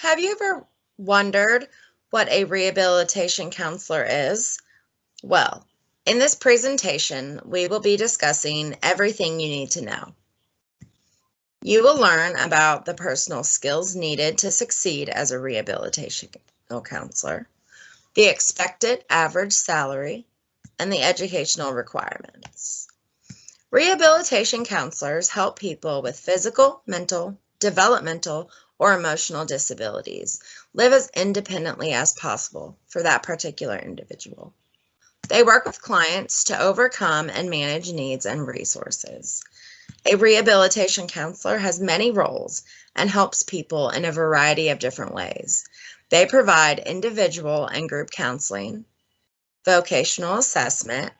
Have you ever wondered what a rehabilitation counselor is? Well, in this presentation, we will be discussing everything you need to know. You will learn about the personal skills needed to succeed as a rehabilitation counselor, the expected average salary, and the educational requirements. Rehabilitation counselors help people with physical, mental, developmental, or emotional disabilities live as independently as possible for that particular individual. They work with clients to overcome and manage needs and resources. A rehabilitation counselor has many roles and helps people in a variety of different ways. They provide individual and group counseling, vocational assessment,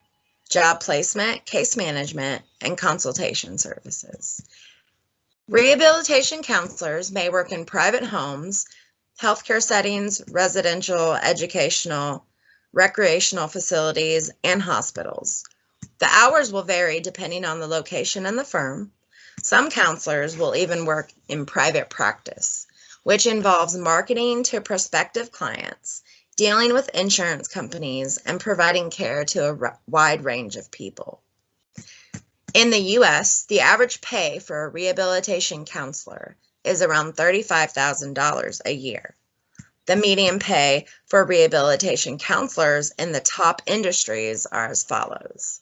job placement, case management, and consultation services. Rehabilitation counselors may work in private homes, healthcare settings, residential, educational, recreational facilities, and hospitals. The hours will vary depending on the location and the firm. Some counselors will even work in private practice, which involves marketing to prospective clients, dealing with insurance companies, and providing care to a wide range of people. In the U.S., the average pay for a rehabilitation counselor is around $35,000 a year. The median pay for rehabilitation counselors in the top industries are as follows.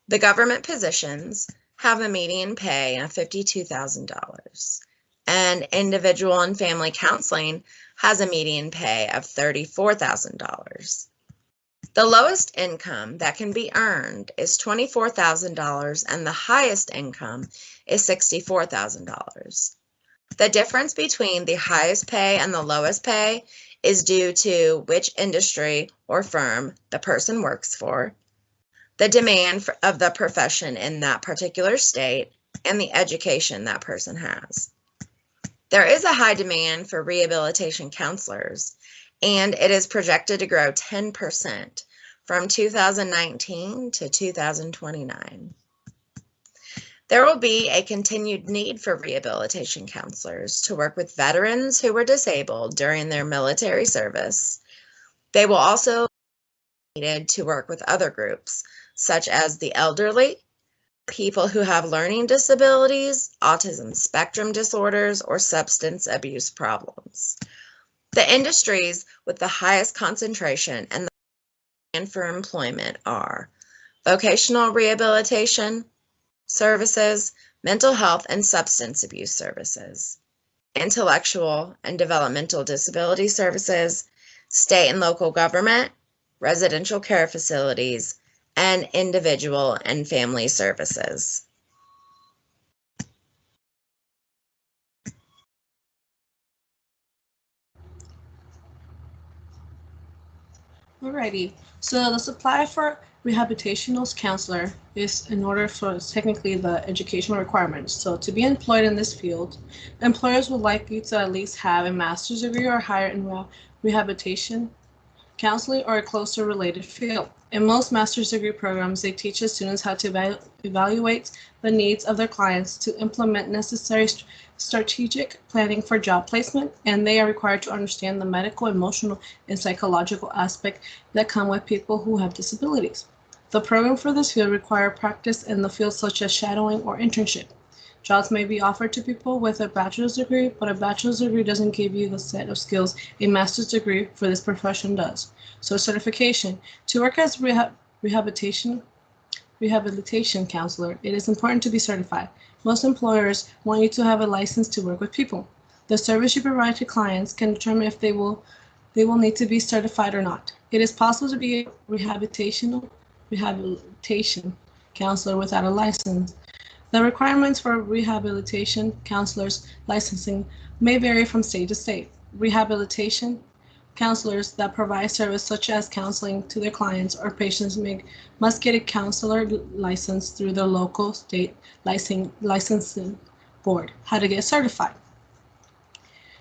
The government positions have a median pay of $52,000, and individual and family counseling has a median pay of $34,000. The lowest income that can be earned is $24,000 and the highest income is $64,000. The difference between the highest pay and the lowest pay is due to which industry or firm the person works for, the demand of the profession in that particular state, and the education that person has. There is a high demand for rehabilitation counselors, and it is projected to grow 10% from 2019 to 2029. There will be a continued need for rehabilitation counselors to work with veterans who were disabled during their military service. They will also be needed to work with other groups, such as the elderly, people who have learning disabilities, autism spectrum disorders, or substance abuse problems. The industries with the highest concentration and the demand for employment are vocational rehabilitation services, mental health and substance abuse services, intellectual and developmental disability services, state and local government, residential care facilities, and individual and family services. Alrighty, so the supply for rehabilitational counselor is in order for technically the educational requirements. So to be employed in this field, employers would like you to at least have a master's degree or higher in rehabilitation counseling or a closer related field. In most master's degree programs, they teach the students how to evaluate the needs of their clients to implement necessary strategic planning for job placement, and they are required to understand the medical, emotional, and psychological aspect that come with people who have disabilities. The program for this field require practice in the fields such as shadowing or internship. Jobs may be offered to people with a bachelor's degree, but a bachelor's degree doesn't give you the set of skills a master's degree for this profession does. So certification. To work as rehabilitation counselor, it is important to be certified. Most employers want you to have a license to work with people. The service you provide to clients can determine if they will need to be certified or not. It is possible to be a rehabilitation counselor without a license. The requirements for rehabilitation counselors licensing may vary from state to state. Rehabilitation counselors that provide service such as counseling to their clients or patients must get a counselor license through the local state licensing board. How to get certified.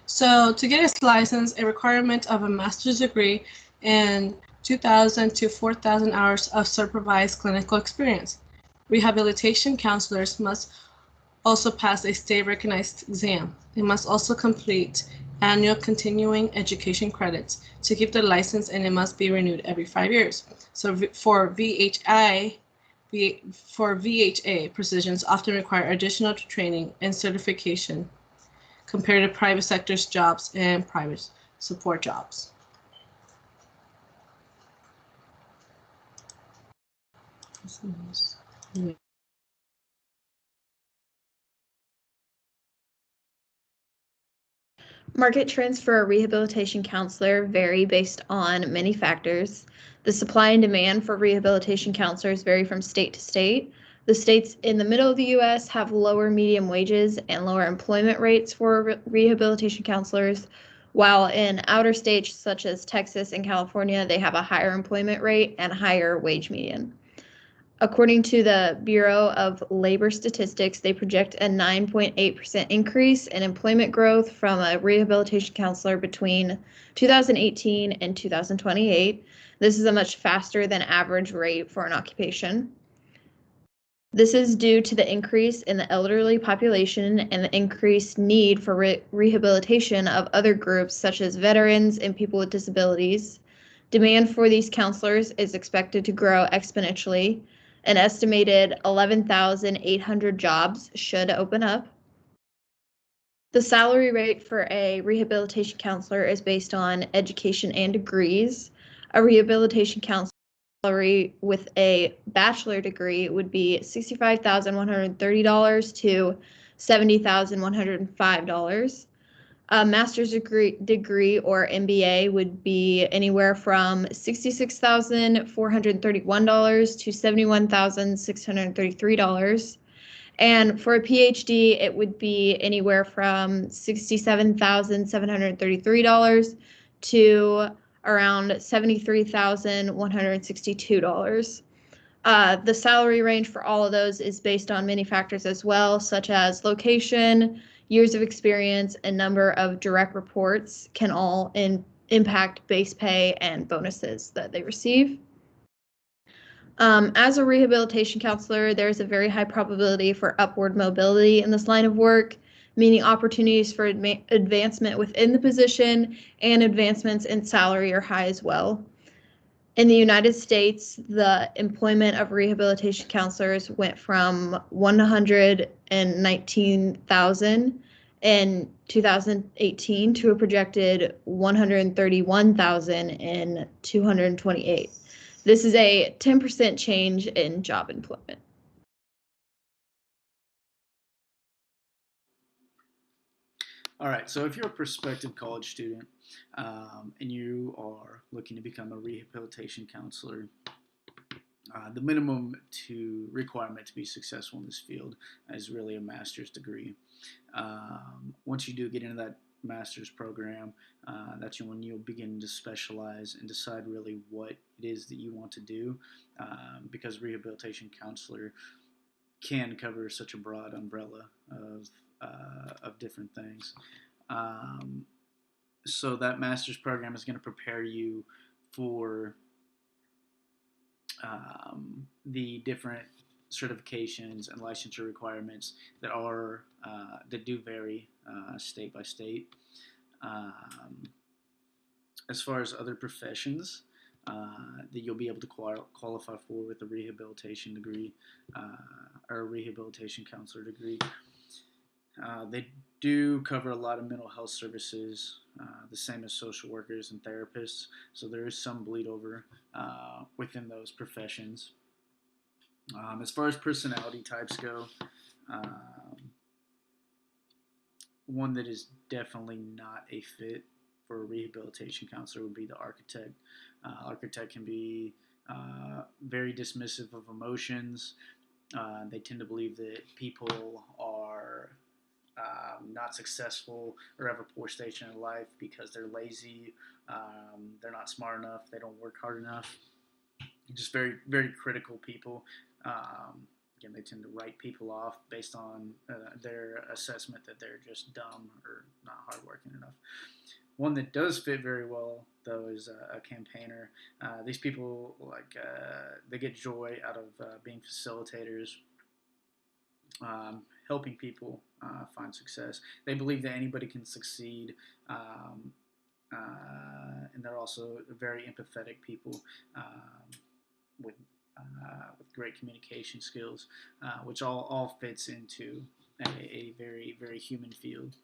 So to get a license, a requirement of a master's degree and 2,000 to 4,000 hours of supervised clinical experience. Rehabilitation counselors must also pass a state-recognized exam. They must also complete annual continuing education credits to keep their license, and it must be renewed every 5 years. So for VHA positions often require additional training and certification compared to private sector's jobs and private support jobs. Market trends for a rehabilitation counselor vary based on many factors. The supply and demand for rehabilitation counselors vary from state to state. The states in the middle of the U.S. have lower median wages and lower employment rates for rehabilitation counselors, while in outer states such as Texas and California, they have a higher employment rate and higher wage median. According to the Bureau of Labor Statistics, they project a 9.8% increase in employment growth from a rehabilitation counselor between 2018 and 2028. This is a much faster than average rate for an occupation. This is due to the increase in the elderly population and the increased need for rehabilitation of other groups such as veterans and people with disabilities. Demand for these counselors is expected to grow exponentially. An estimated 11,800 jobs should open up. The salary rate for a rehabilitation counselor is based on education and degrees. A rehabilitation counselor salary with a bachelor degree would be $65,130 to $70,105. A master's degree or MBA would be anywhere from $66,431 to $71,633. And for a PhD, it would be anywhere from $67,733 to around $73,162. The salary range for all of those is based on many factors as well, such as location, years of experience, and number of direct reports can all impact base pay and bonuses that they receive. As a rehabilitation counselor, there's a very high probability for upward mobility in this line of work, meaning opportunities for advancement within the position and advancements in salary are high as well. In the United States, the employment of rehabilitation counselors went from 119,000 in 2018 to a projected 131,000 in 228. This is a 10% change in job employment. All right, so if you're a prospective college student and you are looking to become a rehabilitation counselor, the minimum requirement to be successful in this field is really a master's degree. Once you do get into that master's program, that's when you'll begin to specialize and decide really what it is that you want to do, because rehabilitation counselor can cover such a broad umbrella of different things. So that master's program is going to prepare you for the different certifications and licensure requirements that do vary state by state. As far as other professions that you'll be able to qualify for with a rehabilitation degree or a rehabilitation counselor degree, they do cover a lot of mental health services, the same as social workers and therapists. So there is some bleed over within those professions. As far as personality types go, one that is definitely not a fit for a rehabilitation counselor would be the architect. Architect can be very dismissive of emotions. They tend to believe that people are not successful or have a poor station in life because they're lazy, they're not smart enough, they don't work hard enough. Just very, very critical people. Again, they tend to write people off based on their assessment that they're just dumb or not hardworking enough. One that does fit very well, though, is a campaigner. These people they get joy out of being facilitators, helping people find success. They believe that anybody can succeed. And they're also very empathetic people with with great communication skills, which all fits into a very, very human field.